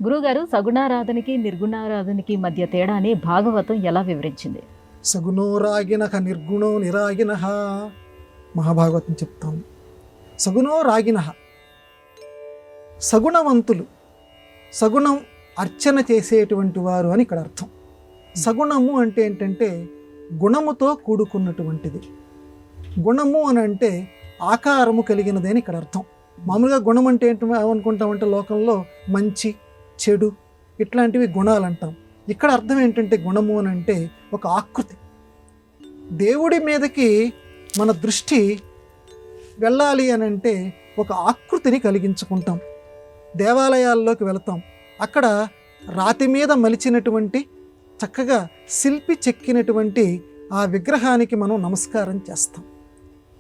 గురువుగారు సగుణారాధనకి, నిర్గుణారాధనకి మధ్య తేడాని భాగవతం ఎలా వివరించింది? సగుణో రాగినహ నిర్గుణో నిరాగినహ మహాభాగవతం చెప్తాను. సగుణో రాగినహ, సగుణవంతులు, సగుణం అర్చన చేసేటువంటి వారు అని ఇక్కడ అర్థం. సగుణము అంటే ఏంటంటే గుణముతో కూడుకున్నటువంటిది. గుణము అని అంటే ఆకారము కలిగినది అని ఇక్కడ అర్థం. మామూలుగా గుణం అంటే ఏంటి అనుకుంటామంటే లోకంలో మంచి చెడు ఇట్లాంటివి గుణాలు అంటాం. ఇక్కడ అర్థం ఏంటంటే గుణము అని అంటే ఒక ఆకృతి. దేవుడి మీదకి మన దృష్టి వెళ్ళాలి అని అంటే ఒక ఆకృతిని కలిగించుకుంటాం. దేవాలయాల్లోకి వెళతాం, అక్కడ రాతి మీద మలిచినటువంటి చక్కగా శిల్పి చెక్కినటువంటి ఆ విగ్రహానికి మనం నమస్కారం చేస్తాం.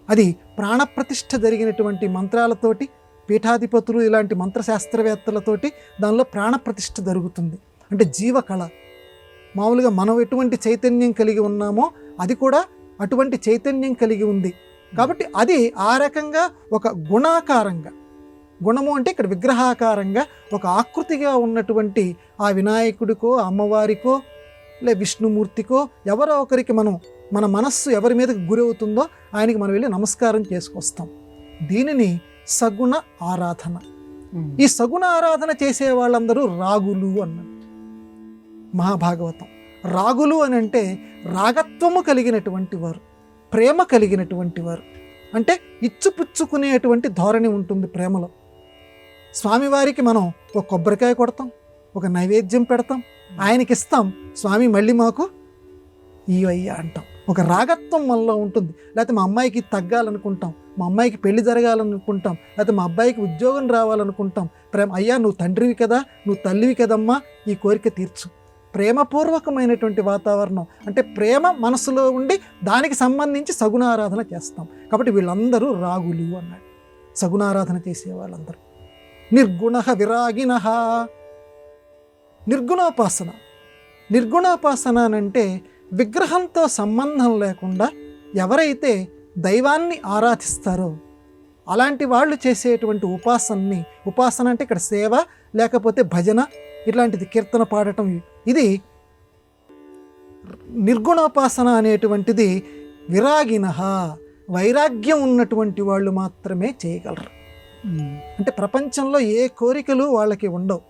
అది ప్రాణప్రతిష్ఠ జరిగినటువంటి మంత్రాలతోటి, పీఠాధిపతులు ఇలాంటి మంత్రశాస్త్రవేత్తలతోటి దానిలో ప్రాణప్రతిష్ఠ జరుగుతుంది. అంటే జీవకళ. మామూలుగా మనం ఎటువంటి చైతన్యం కలిగి ఉన్నామో అది కూడా అటువంటి చైతన్యం కలిగి ఉంది. కాబట్టి అది ఆ రకంగా ఒక గుణాకారంగా, గుణము అంటే ఇక్కడ విగ్రహాకారంగా ఒక ఆకృతిగా ఉన్నటువంటి ఆ వినాయకుడికో అమ్మవారికో లే విష్ణుమూర్తికో ఎవరో ఒకరికి మన మనస్సు ఎవరి మీదకి గురవుతుందో ఆయనకి మనం వెళ్ళి నమస్కారం చేసుకొస్తాం. దీనిని సగుణ ఆరాధన. ఈ సగుణ ఆరాధన చేసే వాళ్ళందరూ రాగులు అన్నారు మహాభాగవతం. రాగులు అని అంటే రాగత్వము కలిగినటువంటి వారు, ప్రేమ కలిగినటువంటి వారు. అంటే ఇచ్చుపుచ్చుకునేటువంటి ధోరణి ఉంటుంది ప్రేమలో. స్వామివారికి మనం ఒక కొబ్బరికాయ కొడతాం, ఒక నైవేద్యం పెడతాం, ఆయనకి ఇస్తాం, స్వామి మళ్ళీ మాకు ఇవయ్యా అంటాం. ఒక రాగత్వం మనలో ఉంటుంది. లేకపోతే మా అమ్మాయికి తగ్గాలనుకుంటాం, మా అమ్మాయికి పెళ్లి జరగాలనుకుంటాం, లేకపోతే మా అబ్బాయికి ఉద్యోగం రావాలనుకుంటాం. ప్రేమ, అయ్యా నువ్వు తండ్రివి కదా, నువ్వు తల్లివి కదమ్మా, ఈ కోరిక తీర్చు. ప్రేమపూర్వకమైనటువంటి వాతావరణం అంటే ప్రేమ మనసులో ఉండి దానికి సంబంధించి సగుణారాధన చేస్తాం. కాబట్టి వీళ్ళందరూ రాగులు అన్నాడు, సగుణారాధన చేసే వాళ్ళందరూ. నిర్గుణ విరాగిన, నిర్గుణోపాసన. నిర్గుణోపాసన అంటే విగ్రహంతో సంబంధం లేకుండా ఎవరైతే దైవాన్ని ఆరాధిస్తారో అలాంటి వాళ్ళు చేసేటువంటి ఉపాసనని, ఉపాసన అంటే ఇక్కడ సేవ లేకపోతే భజన ఇట్లాంటిది, కీర్తన పాడటం, ఇది నిర్గుణోపాసన అనేటువంటిది విరాగిన, వైరాగ్యం ఉన్నటువంటి వాళ్ళు మాత్రమే చేయగలరు. అంటే ప్రపంచంలో ఏ కోరికలు వాళ్ళకి ఉండవు,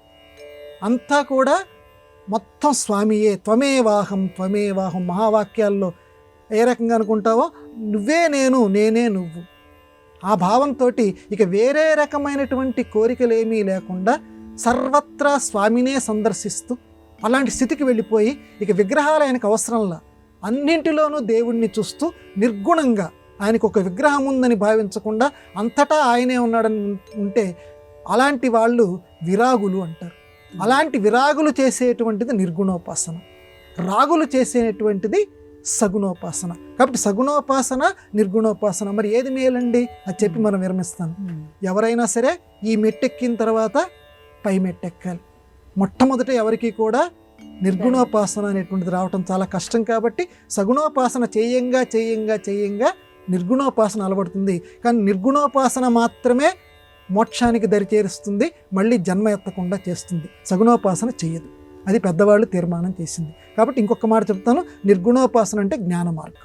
అంతా కూడా మొత్తం స్వామియే. త్వమేవాహం త్వమేవాహం మహావాక్యాల్లో ఏ రకంగా అనుకుంటావో నువ్వే నేను, నేనే నువ్వు, ఆ భావంతో ఇక వేరే రకమైనటువంటి కోరికలు ఏమీ లేకుండా సర్వత్రా స్వామినే సందర్శిస్తూ అలాంటి స్థితికి వెళ్ళిపోయి ఇక విగ్రహాలు ఆయనకు అవసరంలా, అన్నింటిలోనూ దేవుణ్ణి చూస్తూ నిర్గుణంగా ఆయనకు ఒక విగ్రహం ఉందని భావించకుండా అంతటా ఆయనే ఉన్నాడని ఉంటే అలాంటి వాళ్ళు విరాగులు అంటారు. అలాంటి విరాగులు చేసేటువంటిది నిర్గుణోపాసన, రాగులు చేసేటువంటిది సగుణోపాసన. కాబట్టి సగుణోపాసన, నిర్గుణోపాసన మరి ఏది మేలండి అది చెప్పి మనం విరమిస్తాను. ఎవరైనా సరే ఈ మెట్టెక్కిన తర్వాత పై మెట్టెక్కాలి. మొట్టమొదట ఎవరికి కూడా నిర్గుణోపాసన అనేటువంటిది రావటం చాలా కష్టం. కాబట్టి సగుణోపాసన చేయంగా చేయంగా చేయంగా నిర్గుణోపాసన అలవడుతుంది. కానీ నిర్గుణోపాసన మాత్రమే మోక్షానికి దరిచేరుస్తుంది, మళ్ళీ జన్మ ఎత్తకుండా చేస్తుంది. సగుణోపాసన చెయ్యదు, అది పెద్దవాళ్ళు తీర్మానం చేసింది. కాబట్టి ఇంకొక మాట చెప్తాను, నిర్గుణోపాసన అంటే జ్ఞాన మార్గం.